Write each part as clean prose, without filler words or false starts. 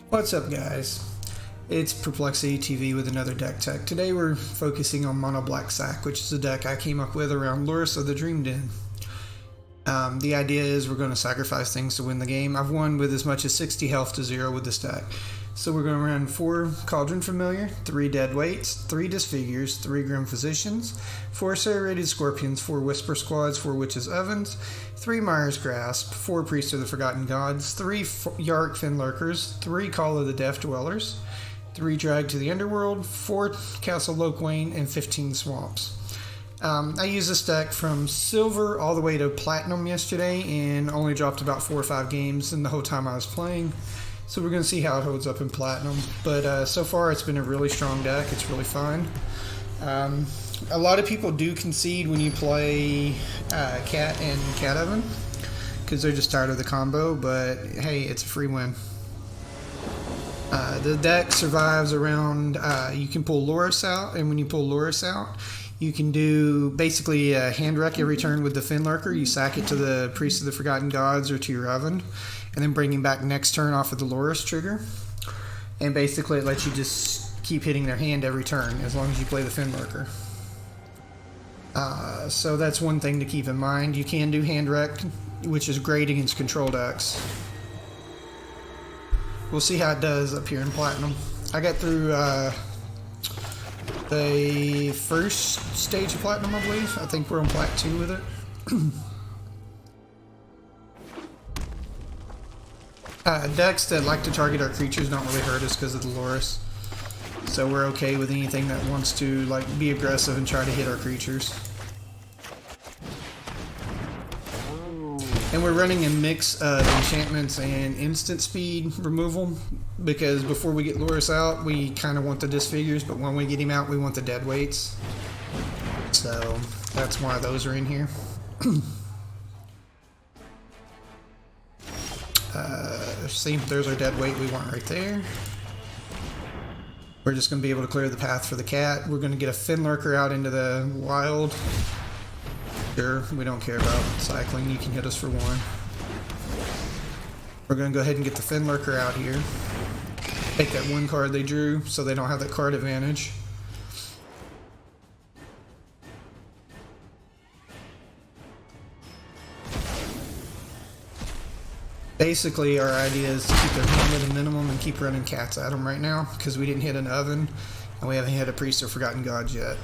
What's up, guys? It's PerplexityTv with another deck tech. Today we're focusing on Mono Black Sack, which is a deck I came up with around Lurrus of the Dream Den. The idea is we're going to sacrifice things to win the game. I've won with as much as 60 health to 0 with this deck. So we're going to run 4 Cauldron Familiar, 3 Deadweights, 3 Disfigures, 3 Grim Physicians, 4 Serrated Scorpions, 4 Whisper Squads, 4 Witches' Ovens, 3 Mire's Grasp, 4 Priests of the Forgotten Gods, 3 Yark fenlurkers, 3 Call of the Deaf Dwellers, 3 Drag to the Underworld, 4 Castle Loquane, and 15 Swamps. I used this deck from Silver all the way to Platinum yesterday and only dropped about 4 or 5 games in the whole time I was playing. So we're going to see how it holds up in Platinum. But so far it's been a really strong deck. It's really fun. A lot of people do concede when you play Cat and Cat Oven because they're just tired of the combo, but hey, it's a free win. The deck survives around, you can pull Lurrus out, and when you pull Lurrus out, you can do basically a hand wreck every turn with the fenlurker. You sack it to the Priest of the Forgotten Gods or to your oven, and then bring him back next turn off of the Lurrus trigger. And basically it lets you just keep hitting their hand every turn as long as you play the fenlurker. So that's one thing to keep in mind. You can do hand wreck, which is great against control decks. We'll see how it does up here in Platinum. I got through the first stage of Platinum, I believe. I think we're on Plat 2 with it. Decks that like to target our creatures don't really hurt us because of the Lurrus. So we're okay with anything that wants to like be aggressive and try to hit our creatures. And we're running a mix of enchantments and instant speed removal because before we get Lurrus out, we kind of want the Disfigures, but when we get him out, we want the Deadweights. So that's why those are in here. See, there's our Deadweight we want right there. We're just going to be able to clear the path for the cat. We're going to get a fenlurker out into the wild. Sure, we don't care about cycling. You can hit us for 1. We're going to go ahead and get the fenlurker out here. Take that 1 card they drew so they don't have that card advantage. Basically, our idea is to keep their hand at a minimum and keep running cats at them right now because we didn't hit an oven and we haven't hit a Priest of Forgotten Gods yet.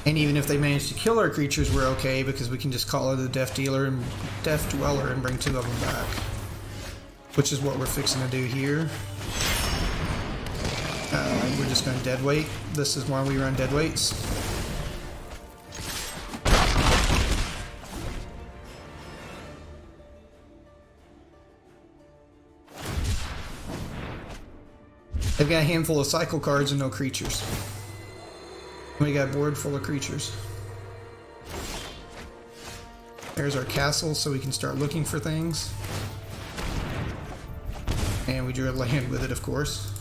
And even if they manage to kill our creatures, we're okay because we can just call it a Deaf Dweller and bring 2 of them back, which is what we're fixing to do here. We're just going to Deadweight. This is why we run Deadweights. They've got a handful of cycle cards and no creatures. We got a board full of creatures. There's our castle so we can start looking for things. And we drew a land with it, of course.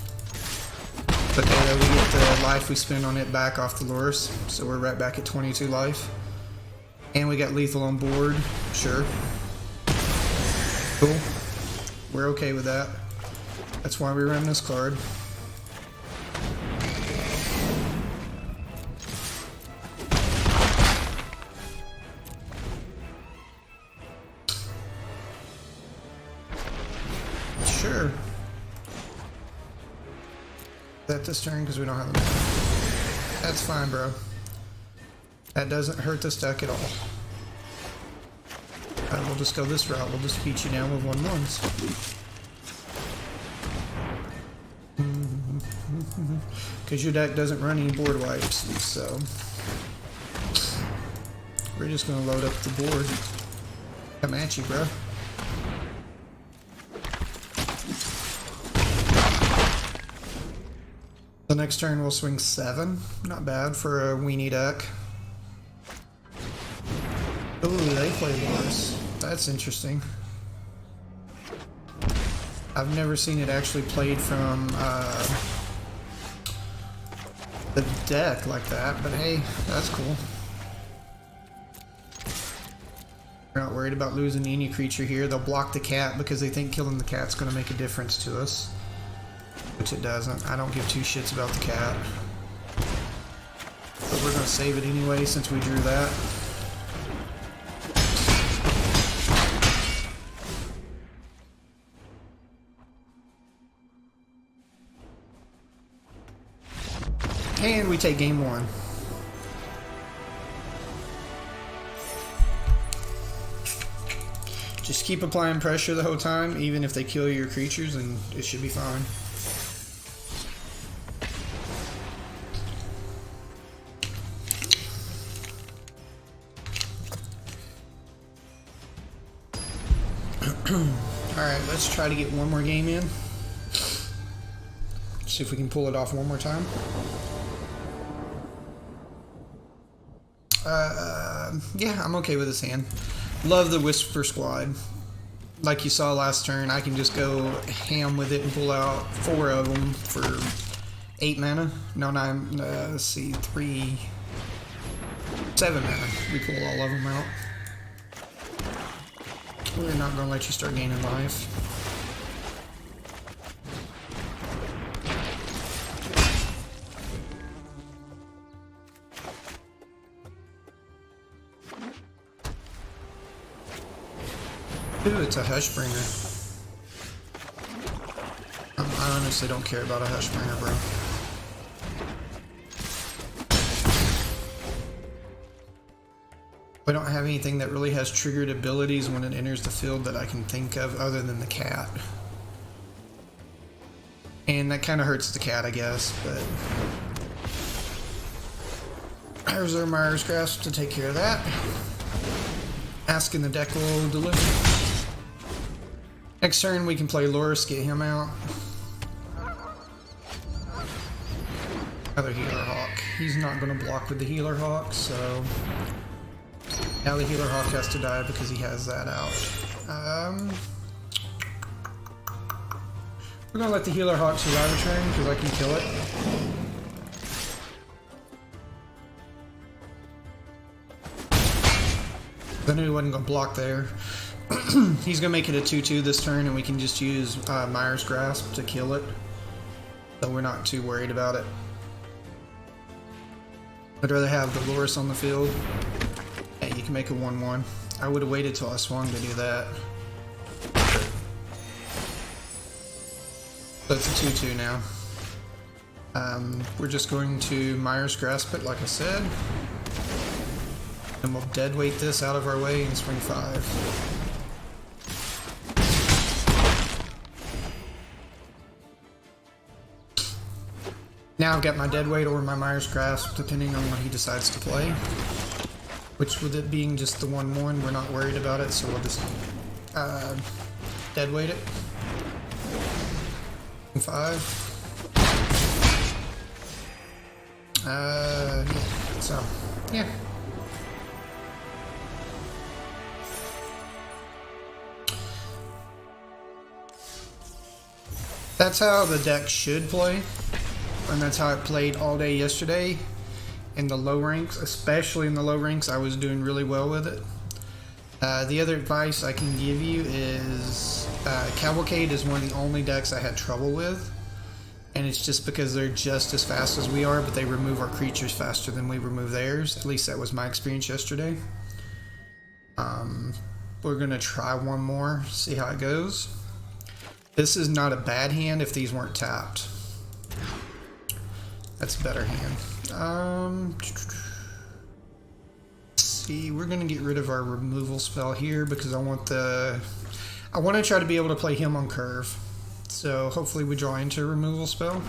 But we get the life we spend on it back off the Lurrus, so we're right back at 22 life. And we got lethal on board, sure. Cool. We're okay with that. That's why we run this card. Sure. That this turn because we don't have them. That's fine, bro. That doesn't hurt this deck at all. Alright, we'll just go this route. We'll just beat you down with 1/1s. Because your deck doesn't run any board wipes, so we're just going to load up the board. Come at you, bro. The next turn we'll swing 7. Not bad for a weenie deck. Ooh, they play Lurrus. That's interesting. I've never seen it actually played from the deck like that, but hey, that's cool. We're not worried about losing any creature here. They'll block the cat because they think killing the cat's going to make a difference to us. Which it doesn't. I don't give two shits about the cat. But we're going to save it anyway since we drew that. And we take game one. Just keep applying pressure the whole time, even if they kill your creatures, and it should be fine. Alright, let's try to get one more game in. See if we can pull it off one more time. Yeah, I'm okay with this hand. Love the Whisper Squad. Like you saw last turn, I can just go ham with it and pull out 4 of them for 8 mana. No, 9, let's see, 7 mana. We pull all of them out. We're not going to let you start gaining life. Ooh, it's a Hushbringer. I honestly don't care about a Hushbringer, bro. We don't have anything that really has triggered abilities when it enters the field that I can think of other than the cat. And that kind of hurts the cat, I guess, but... There's our Mire's Grasp to take care of that. Asking the deck will deliver. Next turn we can play Lurrus, get him out. Another Healer Hawk. He's not going to block with the Healer Hawk, so... Now the Healer Hawk has to die because he has that out. We're going to let the Healer Hawk survive a turn because I can kill it. I knew he wasn't going to block there. He's going to make it a 2-2 this turn, and we can just use Mire's Grasp to kill it. So we're not too worried about it. I'd rather have the Lurrus on the field. Hey, you can make a 1-1. I would have waited till I swung to do that. So it's a 2-2 now. We're just going to Mire's Grasp it, like I said. And we'll deadweight this out of our way and swing 5. Now I've got my deadweight or my Mire's Grasp, depending on what he decides to play. Which, with it being just the 1-1, we're not worried about it, so we'll just deadweight it. 5. Yeah, so, yeah. That's how the deck should play, and that's how it played all day yesterday. In the low ranks, especially in the low ranks, I was doing really well with it. The other advice I can give you is Cavalcade is one of the only decks I had trouble with, and it's just because they're just as fast as we are, but they remove our creatures faster than we remove theirs. At least that was my experience yesterday. We're going to try one more, see how it goes. This is not a bad hand if these weren't tapped. That's a better hand. Let's see, we're gonna get rid of our removal spell here because I want to try to be able to play him on curve. So hopefully we draw into a removal spell.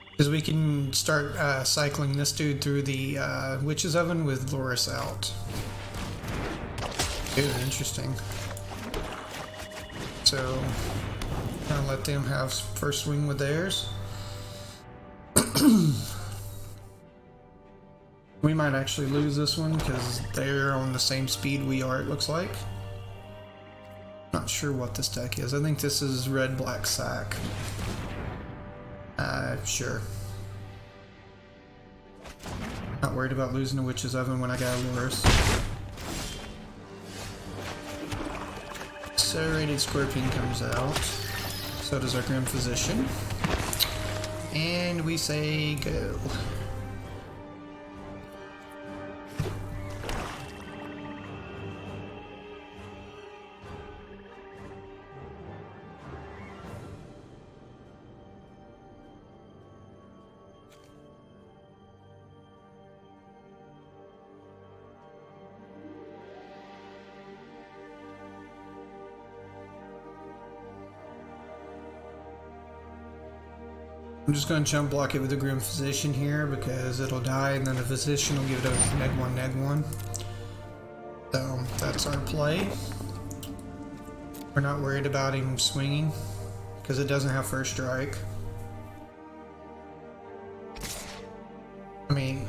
Because we can start cycling this dude through the Witch's Oven with Lurrus out. Ooh, interesting. So, I'll let them have first swing with theirs. We might actually lose this one because they're on the same speed we are, it looks like. Not sure what this deck is. I think this is red-black sack. Sure. Not worried about losing a Witch's Oven when I got a Lurrus. Serrated Scorpion comes out. So does our Grim Physician. And we say go. I'm just going to jump block it with the Grim Physician here because it'll die and then the Physician will give it a -1/-1. So that's our play. We're not worried about him swinging because it doesn't have first strike. I mean,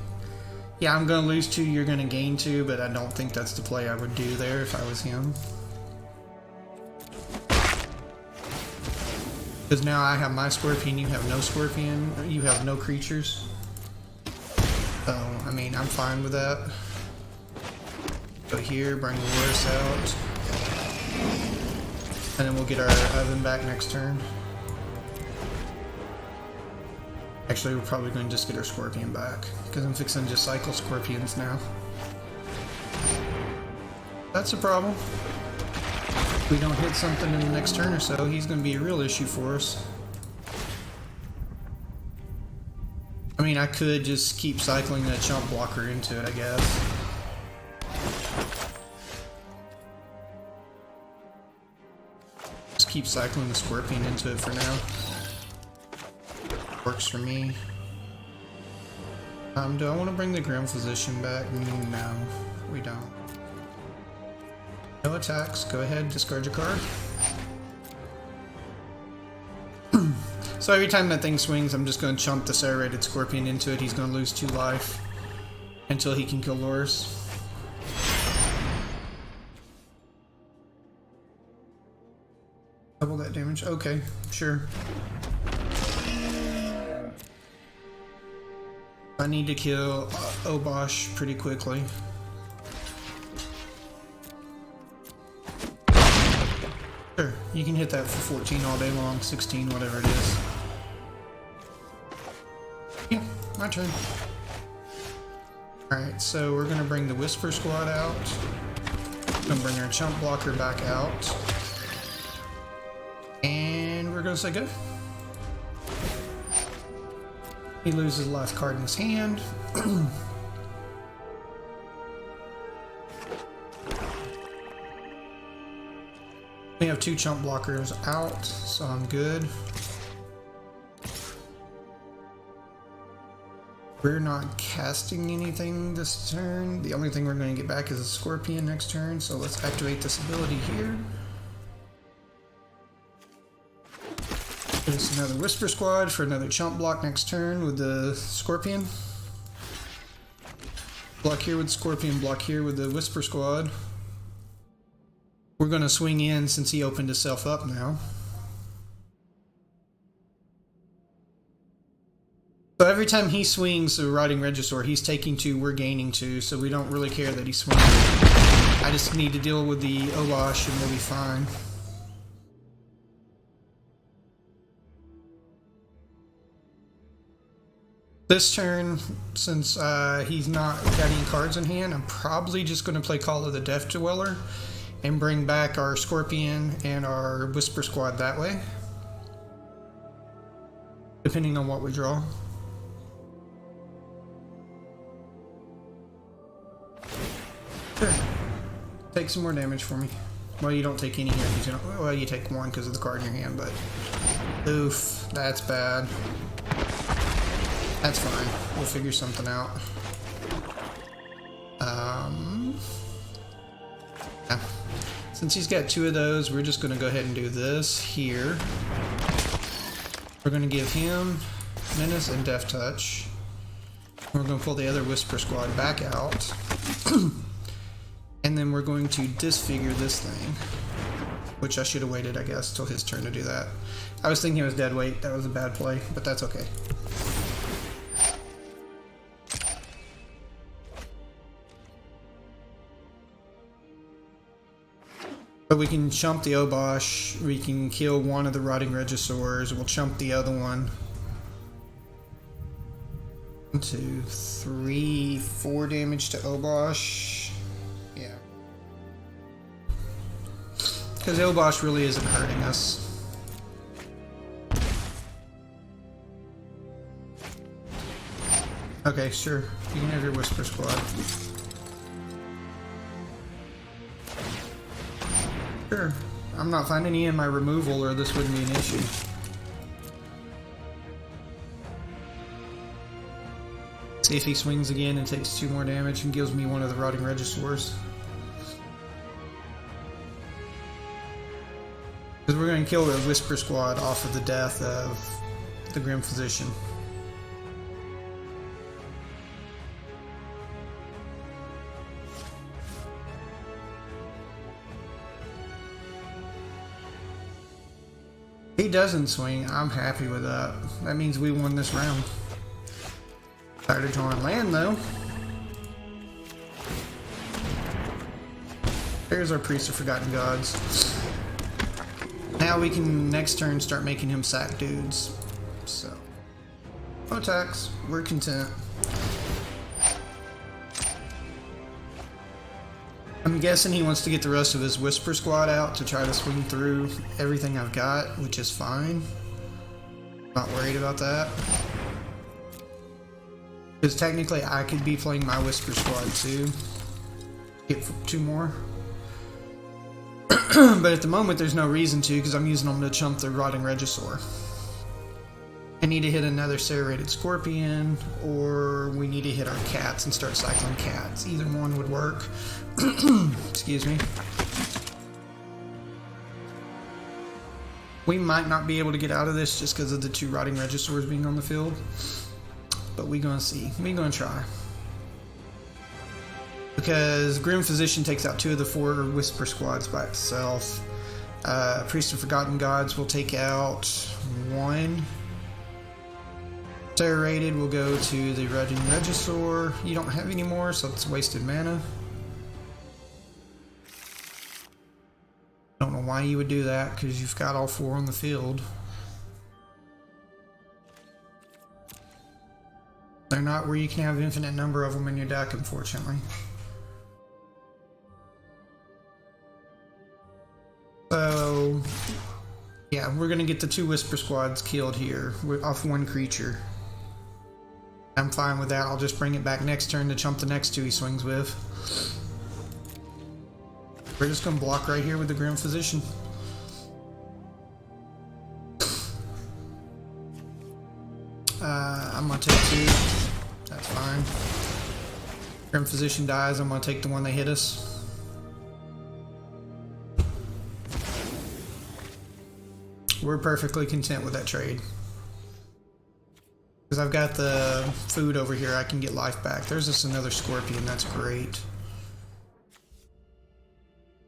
yeah, I'm going to lose 2, you're going to gain 2, but I don't think that's the play I would do there if I was him. Because now I have my Scorpion, you have no Scorpion, you have no creatures. So, I mean, I'm fine with that. Go here, bring the Lurrus out. And then we'll get our oven back next turn. Actually, we're probably going to just get our Scorpion back. Because I'm fixing to just cycle Scorpions now. That's a problem. If we don't hit something in the next turn or so, he's going to be a real issue for us. I mean, I could just keep cycling a chump blocker into it, I guess. Just keep cycling the Scorpion into it for now. Works for me. Do I want to bring the Grim Physician back? No, we don't. No attacks. Go ahead, discard your card. So every time that thing swings, I'm just going to chump the Serrated Scorpion into it. He's going to lose 2 life until he can kill Lurrus. Double that damage. Okay, sure. I need to kill Obosh pretty quickly. Sure, you can hit that for 14 all day long, 16, whatever it is. Yeah, my turn. Alright, so we're gonna bring the Whisper Squad out. Gonna bring our chump blocker back out. And we're gonna say go. He loses the last card in his hand. We have 2 chump blockers out, so I'm good. We're not casting anything this turn. The only thing we're going to get back is a Scorpion next turn, so let's activate this ability here. There's another Whisper Squad for another chump block next turn with the Scorpion. Block here with Scorpion, block here with the Whisper Squad. We're going to swing in since he opened himself up now. So every time he swings the Riding Regisaur, he's taking 2, we're gaining 2, so we don't really care that he swings. I just need to deal with the Obosh and we'll be fine. This turn, since he's not got any cards in hand, I'm probably just going to play Call of the Death Dweller and bring back our Scorpion and our Whisper Squad that way. Depending on what we draw. Sure. Take some more damage for me. Well, you don't take any here. You don't, well, you take 1 because of the card in your hand, but... Oof, that's bad. That's fine. We'll figure something out. Yeah. Since he's got 2 of those, we're just going to go ahead and do this here. We're going to give him Menace and Death Touch. We're going to pull the other Whisper Squad back out. And then we're going to disfigure this thing. Which I should have waited, I guess, till his turn to do that. I was thinking it was dead weight. That was a bad play, but that's okay. But we can chump the Obosh, we can kill one of the Rotting Regisaurs, we'll chump the other one. 1, 2, 3, 4 damage to Obosh. Yeah. Because Obosh really isn't hurting us. Okay, sure. You can have your Whisper Squad. Sure. I'm not finding any in my removal or this wouldn't be an issue. See if he swings again and takes 2 more damage and gives me one of the Rotting Regisaurs. Because we're going to kill the Whisper Squad off of the death of the Grim Physician. He doesn't swing. I'm happy with that. That means we won this round. Tired of drawing land though. There's our Priest of Forgotten Gods. Now we can next turn start making him sack dudes. So, no attacks. We're content. I'm guessing he wants to get the rest of his Whisper Squad out to try to swing through everything I've got, which is fine. Not worried about that. Because technically I could be playing my Whisper Squad too. Get 2 more. But at the moment there's no reason to because I'm using them to chump the Rotting Regisaur. I need to hit another Serrated Scorpion, or we need to hit our cats and start cycling cats. Either one would work. Excuse me. We might not be able to get out of this just because of the 2 Rotting Regisaurs being on the field. But we're gonna see. We're gonna try. Because Grim Physician takes out 2 of the 4 Whisper Squads by itself. Priest of Forgotten Gods will take out 1. Serrated will go to the Rotting Regisaur. You don't have any more, so it's wasted mana. Don't know why you would do that, because you've got all 4 on the field. They're not where you can have an infinite number of them in your deck, unfortunately. So, yeah, we're going to get the 2 Whisper Squads killed here off 1 creature. I'm fine with that. I'll just bring it back next turn to chump the next 2 he swings with. We're just going to block right here with the Grim Physician. I'm going to take 2. That's fine. Grim Physician dies. I'm going to take the one that hit us. We're perfectly content with that trade. Because I've got the food over here, I can get life back. There's just another Scorpion, that's great.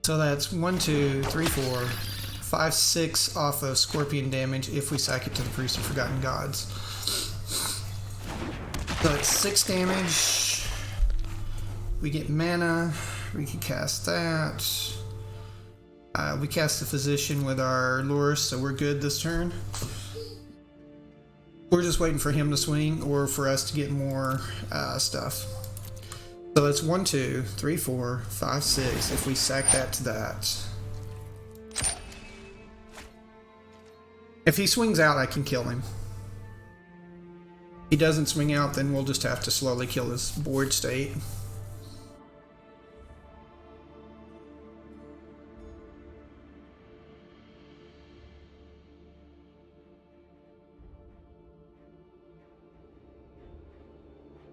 So that's 1, 2, 3, 4, 5, 6 off of Scorpion damage if we sack it to the Priest of Forgotten Gods. So it's 6 damage. We get mana. We can cast that. We cast the Physician with our Lurrus, so we're good this turn. We're just waiting for him to swing or for us to get more stuff. So it's 1, 2, 3, 4, 5, 6. If we sack that to that. If he swings out, I can kill him. If he doesn't swing out, then we'll just have to slowly kill his board state.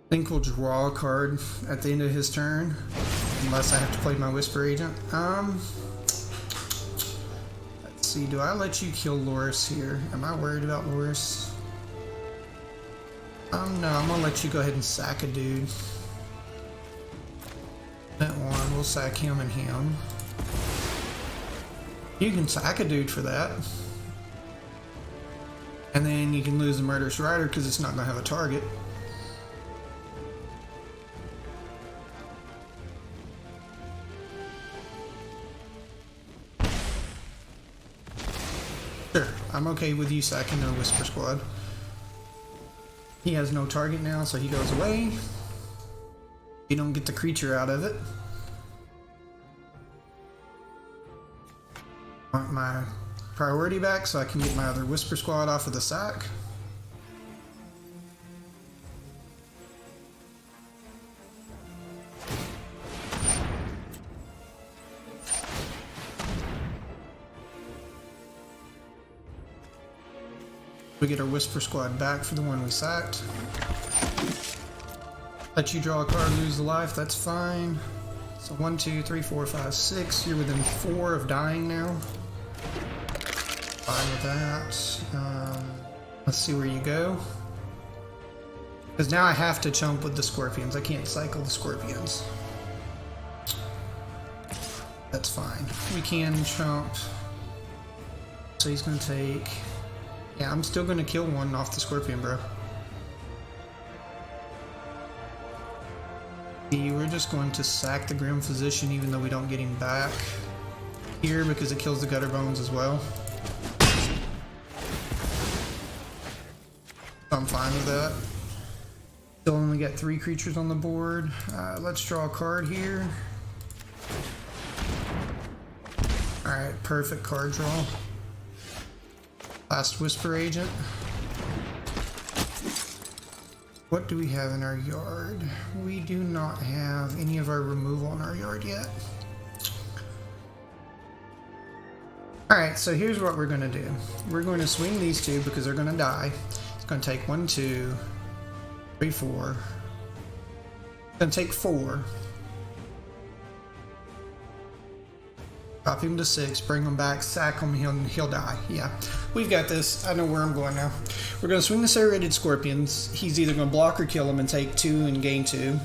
I think we'll draw a card at the end of his turn, unless I have to play my Whisper Agent. Let's see, do I let you kill Lurrus here? Am I worried about Lurrus? No, I'm gonna let you go ahead and sack a dude. That one, we'll sack him and him. You can sack a dude for that. And then you can lose the Murderous Rider because it's not gonna have a target. I'm okay with you sacking the Whisper Squad. He has no target now, so he goes away. You don't get the creature out of it. I want my priority back so I can get my other Whisper Squad off of the sack. We get our Whisper Squad back for the one we sacked. Let you draw a card, lose a life, that's fine. So 1, 2, 3, 4, 5, 6. You're within 4 of dying now. Fine with that. Let's see where you go. Because now I have to chump with the Scorpions. I can't cycle the Scorpions. That's fine. We can chump. So he's going to take... Yeah, I'm still going to kill one off the Scorpion, bro. We're just going to sack the Grim Physician even though we don't get him back here because it kills the Gutter Bones as well. I'm fine with that. Still only got 3 creatures on the board. Let's draw a card here. Alright, perfect card draw. Last Whisper Agent. What do we have in our yard? We do not have any of our removal in our yard yet. Alright, so here's what we're going to do. We're going to swing these 2 because they're going to die. It's going to take 1, 2, 3, 4. It's going to take 4. Drop him to 6, bring him back, sack him, he'll die. Yeah, we've got this. I know where I'm going now. We're going to swing the Serrated Scorpions. He's either going to block or kill him and take 2 and gain 2.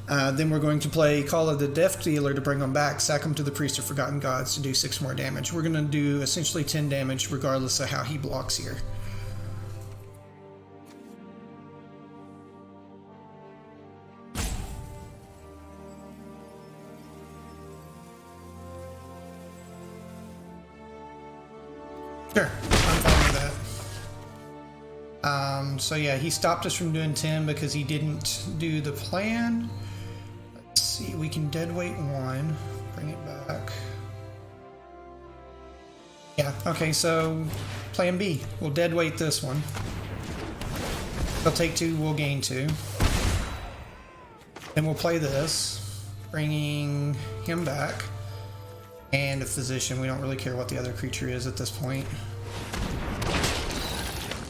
Then we're going to play Call of the Death Dealer to bring him back, sack him to the Priest of Forgotten Gods to do 6 more damage. We're going to do essentially 10 damage regardless of how he blocks here. Sure, I'm fine with that. So yeah, he stopped us from doing 10 because he didn't do the plan. Let's see, we can deadweight 1, bring it back. Yeah, okay, so plan B, we'll deadweight this one. He'll take 2, we'll gain 2. Then we'll play this, bringing him back. And a Physician, we don't really care what the other creature is at this point.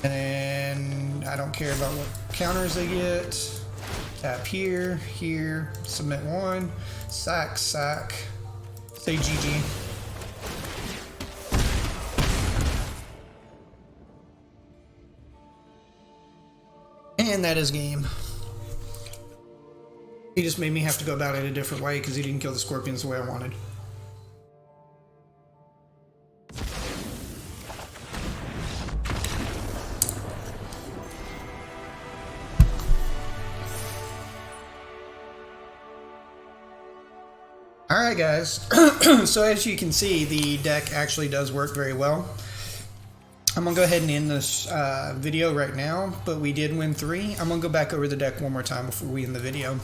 And then I don't care about what counters they get. Tap here, here, submit 1, sack, sack, say GG. And that is game. He just made me have to go about it a different way because he didn't kill the Scorpions the way I wanted. Alright guys, so as you can see, the deck actually does work very well. I'm going to go ahead and end this video right now, but we did win 3. I'm going to go back over the deck one more time before we end the video.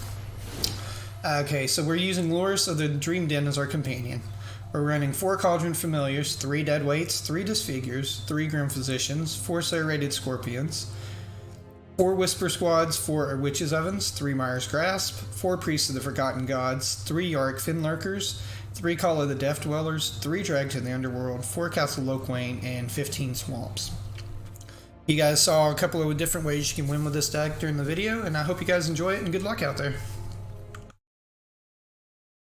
Okay, so we're using Lurrus of the Dream Den as our companion. We're running 4 Cauldron Familiars, 3 Deadweights, 3 Disfigures, 3 Grim Physicians, 4 Serrated Scorpions, 4 Whisper Squads, 4 Witches' Ovens, 3 Mire's Grasp, 4 Priests of the Forgotten Gods, 3 Yark fenlurkers, 3 Call of the Death Dwellers, 3 Drags in the Underworld, 4 Castle Loquane, and 15 Swamps. You guys saw a couple of different ways you can win with this deck during the video, and I hope you guys enjoy it, and good luck out there.